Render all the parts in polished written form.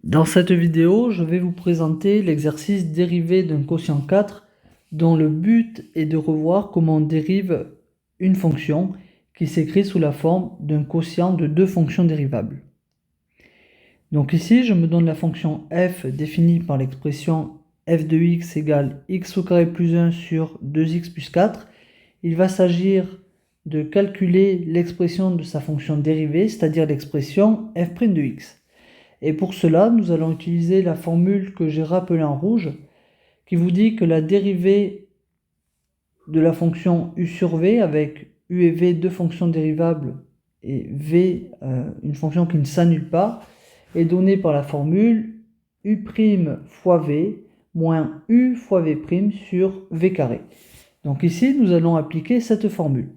Dans cette vidéo, je vais vous présenter l'exercice dérivé d'un quotient 4 dont le but est de revoir comment on dérive une fonction qui s'écrit sous la forme d'un quotient de deux fonctions dérivables. Donc ici, je me donne la fonction f définie par l'expression f de x égale x au carré plus 1 sur 2x plus 4. Il va s'agir de calculer l'expression de sa fonction dérivée, c'est-à-dire l'expression f' de x. Et pour cela, nous allons utiliser la formule que j'ai rappelée en rouge, qui vous dit que la dérivée de la fonction u sur v, avec u et v deux fonctions dérivables, et v une fonction qui ne s'annule pas, est donnée par la formule u' fois v moins u fois v' sur v carré. Donc ici, nous allons appliquer cette formule.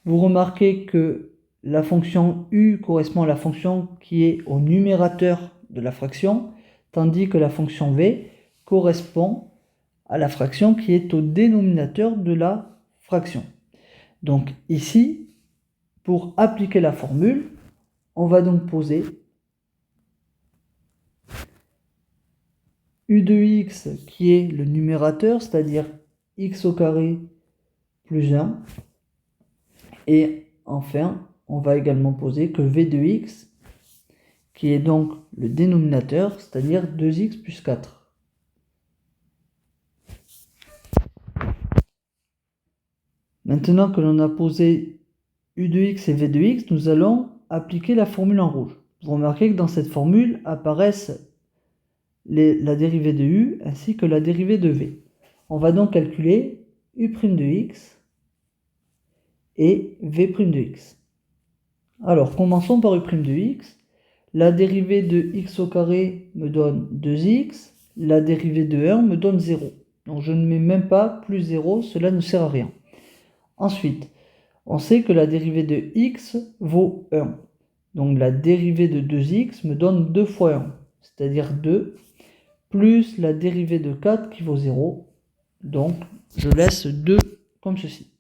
Vous remarquez que la fonction u correspond à la fonction qui est au numérateur de la fraction, tandis que la fonction v correspond à la fraction qui est au dénominateur de la fraction. Donc ici, pour appliquer la formule, on va donc poser u de x qui est le numérateur, c'est-à-dire x au carré plus 1, et enfin, on va également poser que v de x, qui est donc le dénominateur, c'est-à-dire 2x plus 4. Maintenant que l'on a posé u de x et v de x, nous allons appliquer la formule en rouge. Vous remarquez que dans cette formule apparaissent la dérivée de u ainsi que la dérivée de v. On va donc calculer u' de x et v' de x. Alors, commençons par u' de x. La dérivée de x au carré me donne 2x, la dérivée de 1 me donne 0. Donc je ne mets même pas plus 0, cela ne sert à rien. Ensuite, on sait que la dérivée de x vaut 1. Donc la dérivée de 2x me donne 2 fois 1, c'est-à-dire 2, plus la dérivée de 4 qui vaut 0. Donc je laisse 2 comme ceci.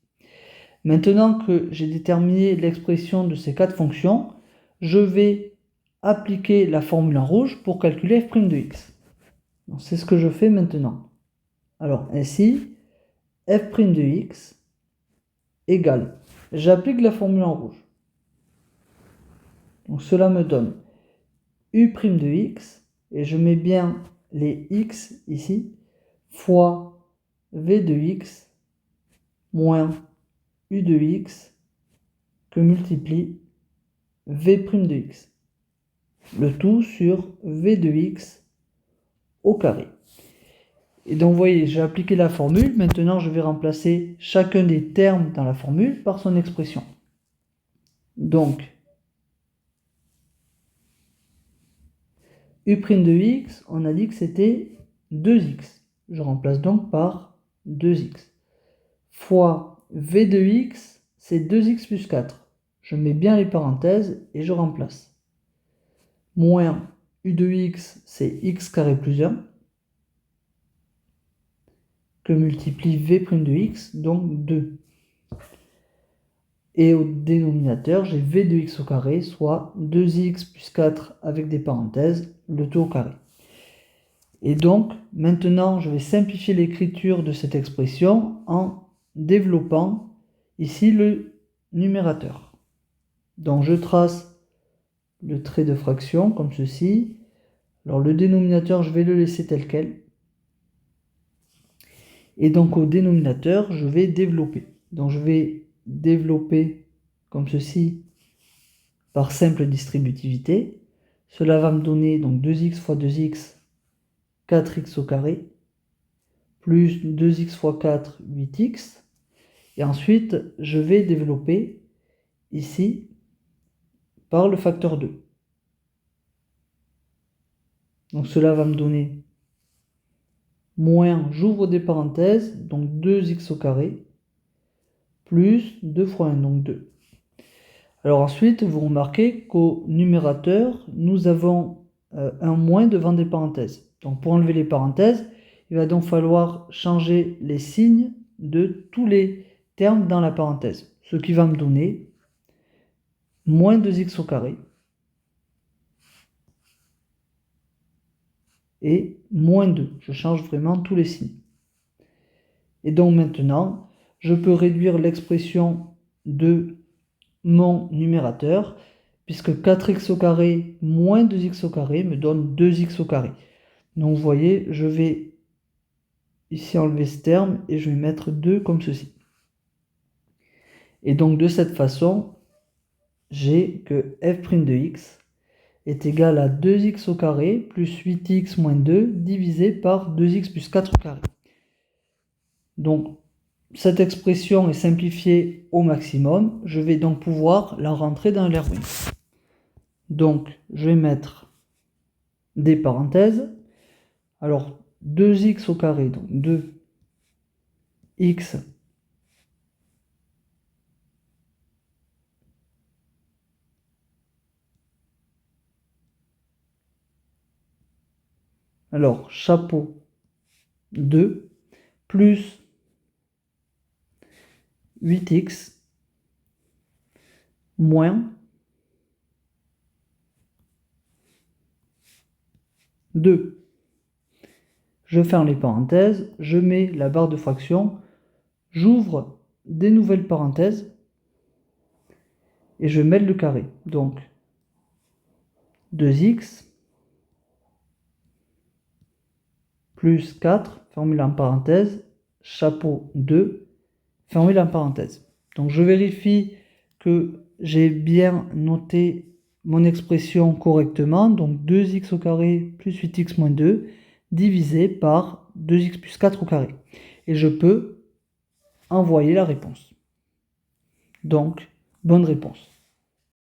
Maintenant que j'ai déterminé l'expression de ces quatre fonctions, je vais appliquer la formule en rouge pour calculer f' de x. C'est ce que je fais maintenant. Alors ainsi, f' de x égale, j'applique la formule en rouge. Donc cela me donne u' de x, et je mets bien les x ici, fois v de x moins u de x que multiplie v' de x. Le tout sur v de x au carré. Et donc vous voyez, j'ai appliqué la formule. Maintenant, je vais remplacer chacun des termes dans la formule par son expression. Donc, u' de x, on a dit que c'était 2x. Je remplace donc par 2x. Fois v de x, c'est 2x plus 4. Je mets bien les parenthèses et je remplace. Moins u de x, c'est x carré plus 1, que multiplie v' de x, donc 2. Et au dénominateur, j'ai v de x au carré, soit 2x plus 4 avec des parenthèses, le tout au carré. Et donc, maintenant, je vais simplifier l'écriture de cette expression en développant ici le numérateur. Donc, je trace le trait de fraction comme ceci. Alors, le dénominateur, je vais le laisser tel quel. Et donc, au dénominateur, je vais développer. Donc, je vais développer comme ceci par simple distributivité. Cela va me donner donc 2x fois 2x, 4x au carré, plus 2x fois 4, 8x. Et ensuite, je vais développer ici par le facteur 2. Donc cela va me donner moins, j'ouvre des parenthèses, donc 2x au carré, plus 2 fois 1, donc 2. Alors ensuite, vous remarquez qu'au numérateur, nous avons un moins devant des parenthèses. Donc pour enlever les parenthèses, il va donc falloir changer les signes de tous les termes dans la parenthèse. Ce qui va me donner moins 2x au carré et moins 2. Je change vraiment tous les signes. Et donc maintenant, je peux réduire l'expression de mon numérateur, puisque 4x au carré moins 2x au carré me donne 2x au carré. Donc vous voyez, je vais ici enlever ce terme et je vais mettre 2 comme ceci. Et donc de cette façon, j'ai que f' de x est égal à 2x au carré plus 8x moins 2 divisé par 2x plus 4 au carré. Donc cette expression est simplifiée au maximum. Je vais donc pouvoir la rentrer dans l'Erwin. Donc je vais mettre des parenthèses. Alors 2x au carré, donc 2x alors chapeau 2 plus 8x moins 2. Je ferme les parenthèses, je mets la barre de fraction, j'ouvre des nouvelles parenthèses et je mêle le carré. Donc 2x plus 4, fermez la parenthèse, chapeau 2, fermez la parenthèse. Donc je vérifie que j'ai bien noté mon expression correctement. Donc 2x au carré plus 8x moins 2 divisé par 2x plus 4 au carré. Et je peux envoyer la réponse. Donc, bonne réponse.